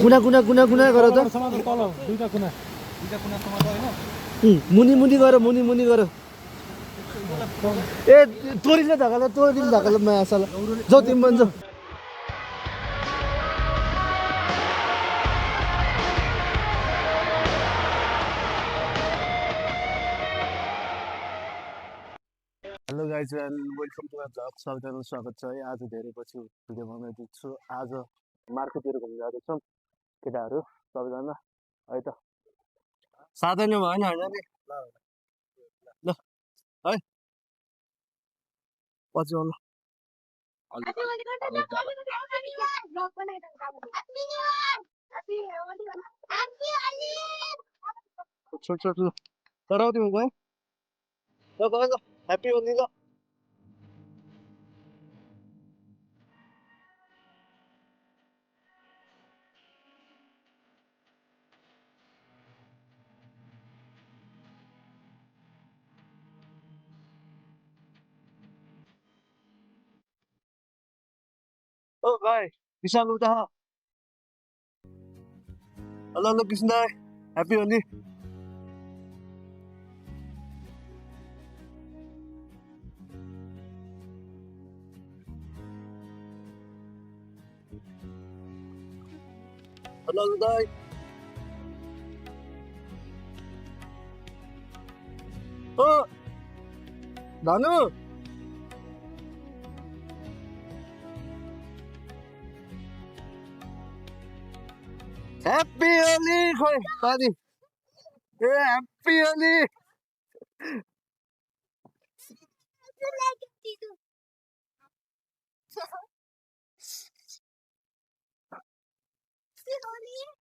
कुना कुना कुना कुना गर त मुनि मुनि गर मुनि मुनि गर ए तोरीले धकाल मायासाला जाऊ तिमी पनि जाऊ hello guys and welcome to our blog सबैजना स्वागत छ है आज धेरै पछि भिडियो बनाइदिएको छु आज मार्केटतिर घुम्न जाँदैछौँ केटाहरू सबैजना है त साधन भएन होइन नि ल है पछि आउनु छोट छोट ल तर तिमी गयो ल गयो ल ह्याप्पी होली ल ओ भाइ विशाल उता हेलो हेलो कृष्ण दाई ह्याप्पी होली हेलो दाई ओ धनु ह्याप्पी होली खोइ पानी ए ह्याप्पी होली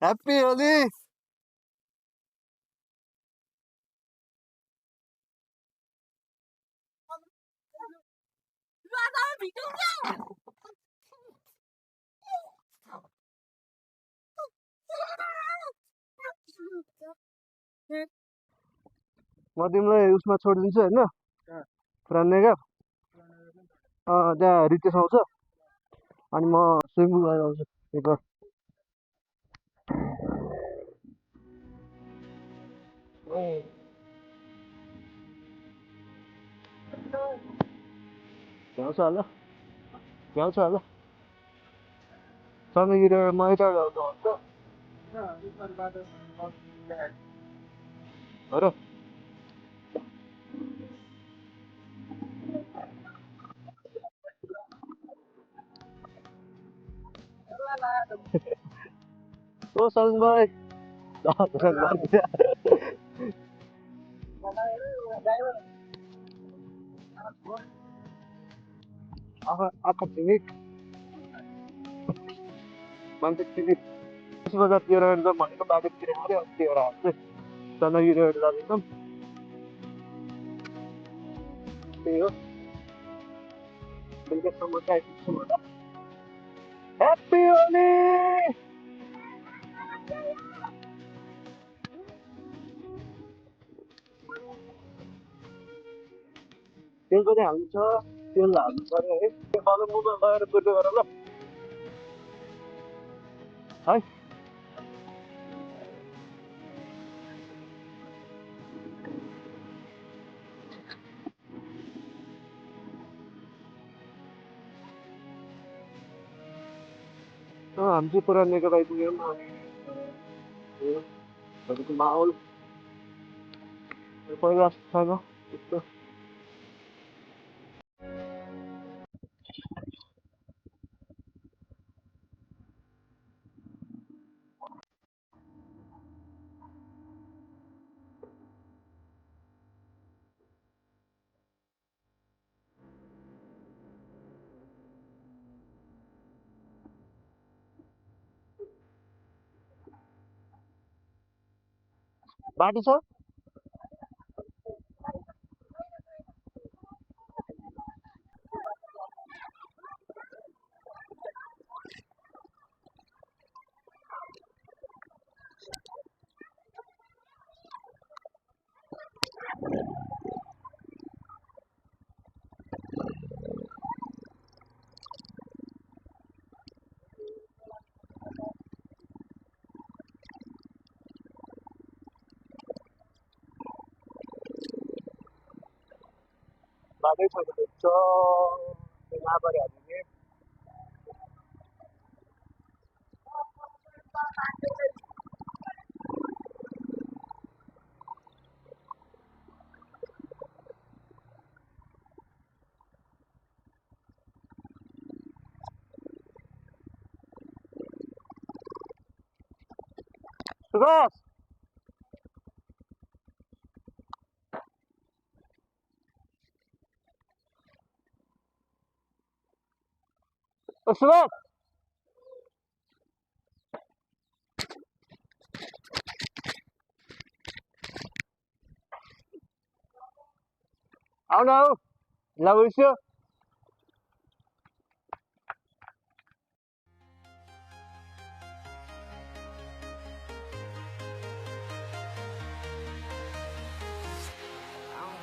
ह्याप्पी होली म तिमीलाई उसमा छोडिदिन्छु होइन पुरानो त्यहाँ रितेश आउँछ अनि म स्विमिङ गरेर आउँछु एकबार भ्याउँछ होला सँगै म यता हो र ओ सलिम भाइ आँखा टिमिक मान्छे टिमिक 10 बजारतिर एकदम भनेको बाटोतिर आयो अस्ति एउटा हात चाहिँ चन्द्रगिरीबाट जाँदैछौँ त्यही हो बेलुकासम्म चाहिँ आइपुग्छौँ होला ह्याप्पी होली तेल पनि हाल्नु छ तेल हाल्नु पर्यो है त्यो मोबाइल लगाएर कुर्दै गर ल है हामी चाहिँ पुरा निकट आइपुग्यौँ भनेको माहौल पहिला छैन त्यस्तो बाटो छ जाँदै छैन नगरे हामीले सुभाष सुभाष आउन आऊ ल उइस्यो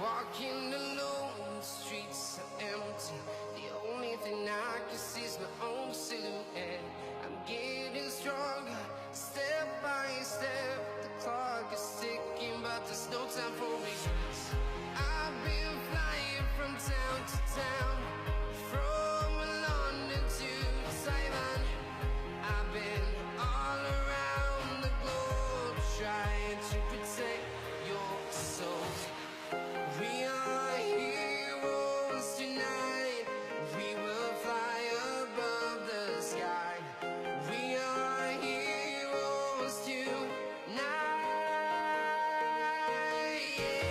Walking alone, the streets are empty. The only thing I can see is my own silhouette. I'm getting stronger, step by step. The clock is ticking, but there's no time for regrets. I've been flying from town to town, from London to Taiwan. I've been all around the globe, trying to protect your soul. We are heroes tonight. We will fly above the sky. We are heroes tonight. Yeah.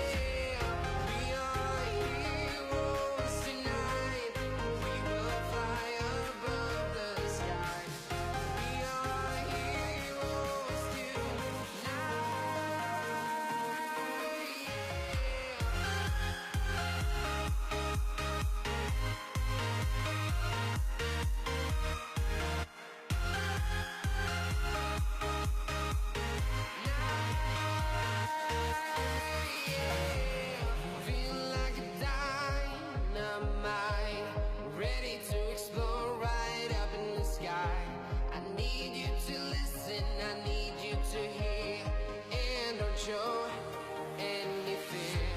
We are heroes tonight. We will fly above the sky. We are heroes tonight. Feel like a dynamite, ready to explode right up in the sky. I need you to listen, I need you to hear, and don't show any fear.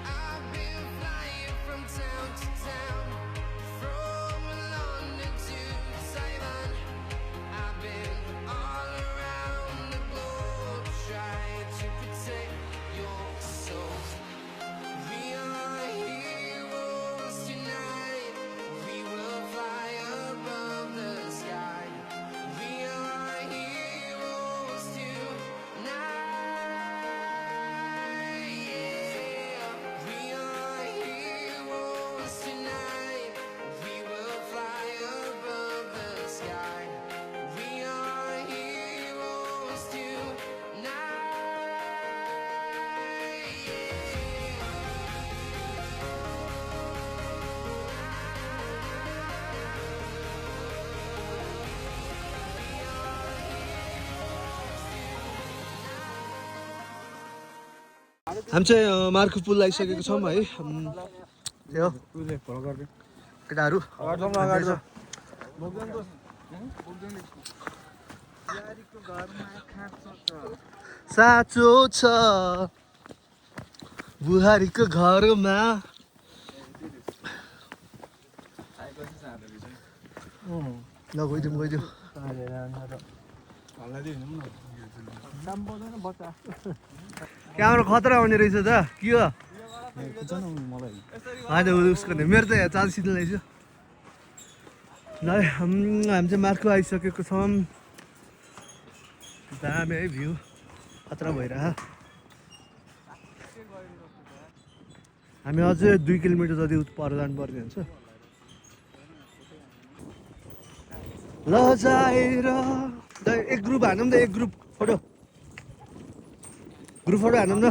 I've been flying from town to town, from London to Taiwan. I've been all around the globe, trying to protect your soul. We are heroes tonight. We will fly above the sky. We are heroes tonight. Yeah. We are heroes tonight. We will fly above the sky. We are heroes tonight. हामी चाहिँ Marco पुल आइसकेको छौँ है यो केटाहरू साँचो छ बुहारीको घरमा ल गइदिउँ क्यामेरा खतरा हुने रहेछ त के हो होइन उसको मेरो त यहाँ चाल सिधै रहेछ ल हामी चाहिँ मार्को आइसकेको छौँ दामी है भ्यू खतरा भइरह हामी अझै 2 किलोमिटर जति पर जानुपर्ने हुन्छ ल जाएर एक ग्रुप हानौँ न एक ग्रुप फोटो हानौँ न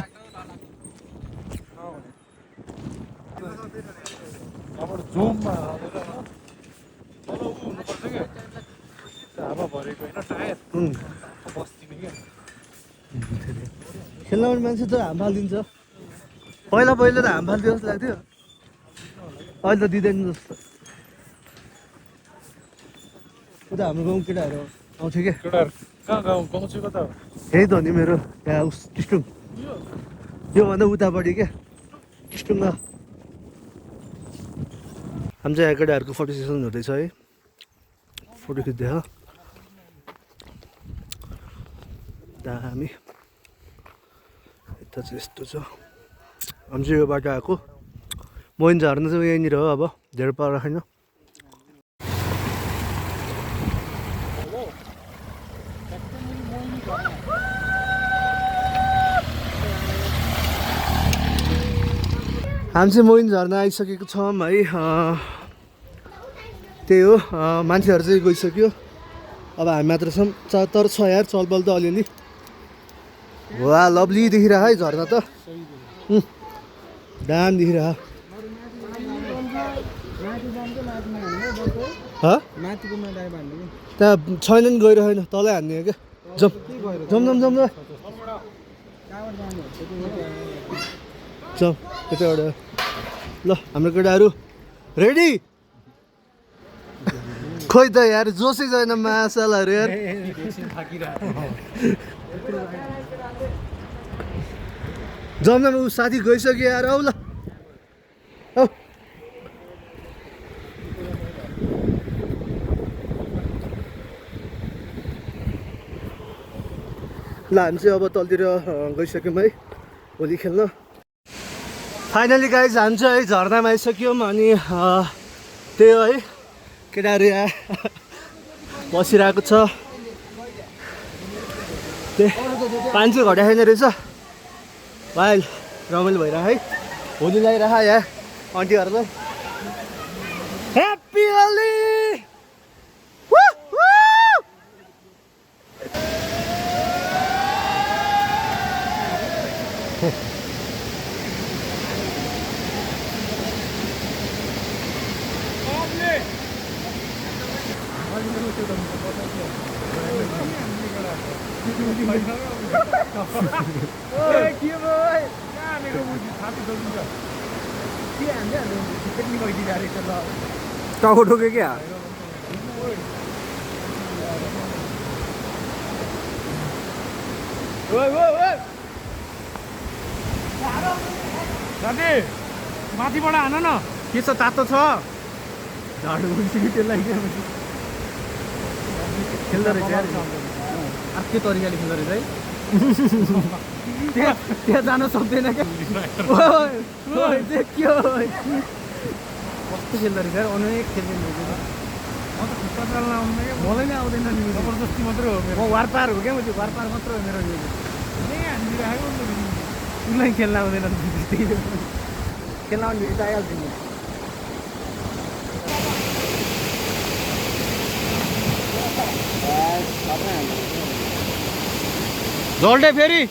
खेल्न आउने मान्छे त हाम फालिदिन्छ पहिला त हाम फाल्थ्यो जस्तो लाग्थ्यो अहिले त दिँदैन जस्तो उता हाम्रो गाउँ केटाहरू आउँथ्यो क्या यही त हो नि मेरो यहाँ उस टिस्टुङ योभन्दा उतापट्टि क्या टिस्टुङ हामी चाहिँ यहाँ केटाहरूको फोटो सेसन हुँदैछ है फोटो खिच्दै हो दामी यता चाहिँ यस्तो छ हामी चाहिँ यो बाटो आएको मोइन झर्ना चाहिँ यहीँनिर हो अब धेरै पर छैन हामी चाहिँ मोइन झर्ना आइसकेको छौँ है त्यही हो मान्छेहरू चाहिँ गइसक्यो अब हामी मात्र छौँ तर छ यार चलबल त अलिअलि वा लभली देखिरह है झर्ना त दाम देखिरह त्यहाँ छैन नि गइरहेन तलै हान्ने हो क्या जम जम जम जम जम यताबाट ल हाम्रो केटाहरू रेडी खोइ त यार जोसै छैन मासलहरू यार जम्न ऊ साथी गइसक्यो यार औ ल औ ल हामी चाहिँ अब तलतिर गइसक्यौँ है होली खेल्न फाइनली गाइज हामी चाहिँ है झर्नामा आइसक्यौँ अनि त्यही हो है केटाहरू यहाँ बसिरहेको छ त्यही पानी चाहिँ घटा छैन रहेछ भाइ रमाइलो भइरह है होली लगाइरह यहाँ आन्टीहरूलाई ह्याप्पी होली टाउको ठोक्यो क्या दादी माथिबाट हान न के छ तातो छ झाडु कि त्यसलाई खेल्दो रहेछ अर्कै तरिकाले खेल्दो रहेछ है त्यहाँ जान सक्दैन क्या के हो कस्तो खेल्दो रहेछ अनेक खेल्ने मलाई नै आउँदैन नि जबरजस्ती मात्रै हो म वारपार हो क्या म त्यो वारपार मात्र हो मेरो उसलाई खेल्न आउँदैन खेल्न आउने यता आइहाल्छ नि झोल्टे फेरि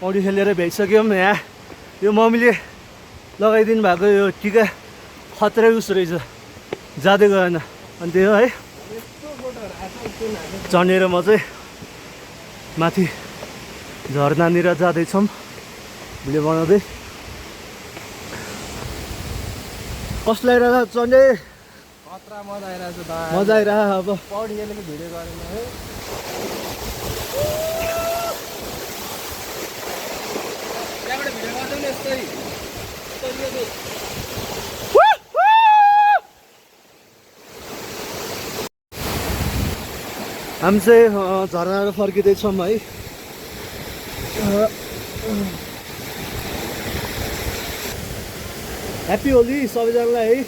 पौडी खेलेर भ्याइसक्यौँ यहाँ यो मम्मीले लगाइदिनु भएको यो टिका खत्रै उस रहेछ जाँदै गएन अनि त्यही हो है चढेर म चाहिँ माथि झर्नानिर जाँदैछौँ भिडियो बनाउँदै कस्तो लागिरहेको चढ्दै मजा आइरहेको अब पौडी खेलेको भिडियो गरेन है त्यहाँबाट भिडियो गर्दै नि यस्तै हामी चाहिँ झर्नाबाट फर्किँदैछौँ है ह्याप्पी होली सबैजनालाई है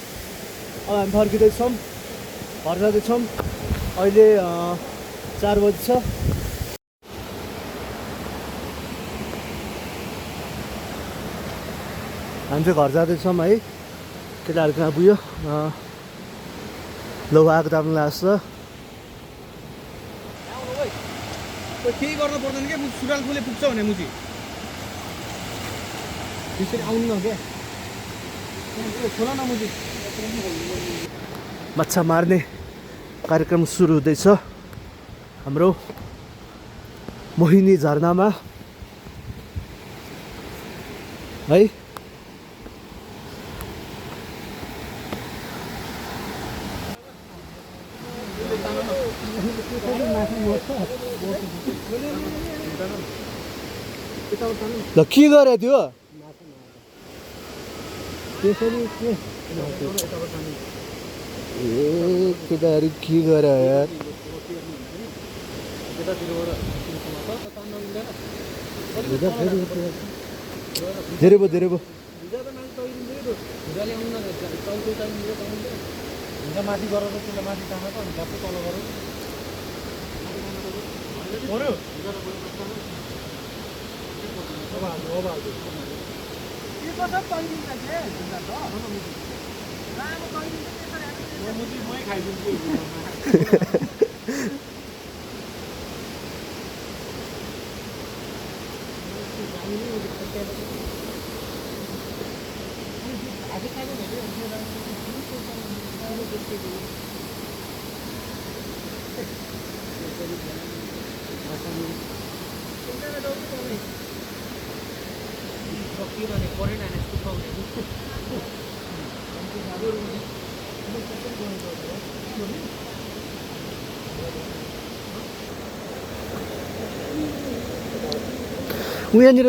अब हामी फर्किँदैछौँ घर जाँदैछौँ अहिले 4 बजी छ हामी चाहिँ घर जाँदैछौँ है केटाहरू कहाँ पुग्यो लौ आएको राम्रो लाग्छ केही गर्नु पर्दैन क्या सुडाल फुले पुग्छ भने मुजी त्यसरी आउनु न क्या खोला न मुजी माछा मार्ने कार्यक्रम सुरु हुँदैछ हाम्रो मोहिनी झरनामा है। ल के गरे त्यो ए केटाहरू के गरे यार धेरै भयो माथि गरेर त्यसलाई माथि तानेर अनि झ्याप्पै तल गरौँ पऱ्यो मै खाइदिन्छु उयानिर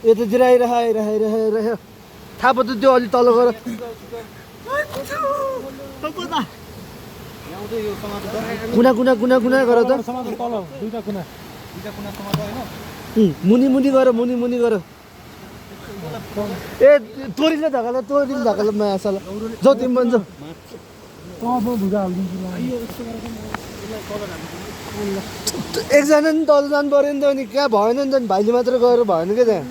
यतातिर आइरह थाहा पो त्यो अलि तल गएर कुना गर त मुनि गर ए तोरीले धकाल माछा जाऊ तिमी भन्छ एकजना नि तल जानु पऱ्यो नि त अनि कहाँ भएन नि त भाइले मात्र गएर भएन क्या त्यहाँ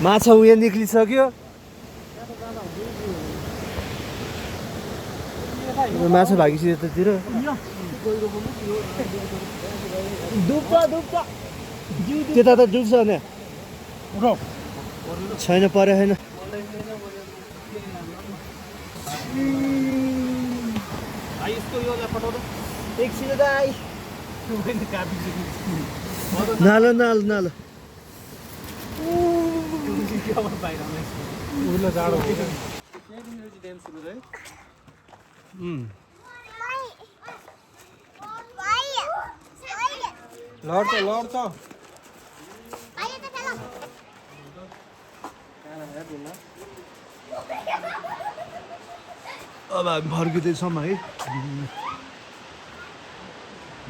माछा उयो निक्लिसक्यो माछा भागिसक्यो यतातिर त्यता त डुब्छ नि छैन परे छैन एकछिन दाइ नालो जाडो लड्छ अब हामी फर्किँदैछौँ है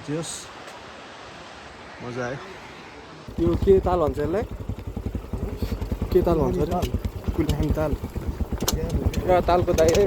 जस मजा आयो यो के ताल भन्छ यसलाई के ताल भन्छ अरे कुल्हाङ ताल र तालको दाइ है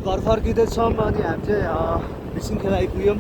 घर फर्किँदैछौँ अनि हामी चाहिँ भिसिङ खेल आइपुग्यौँ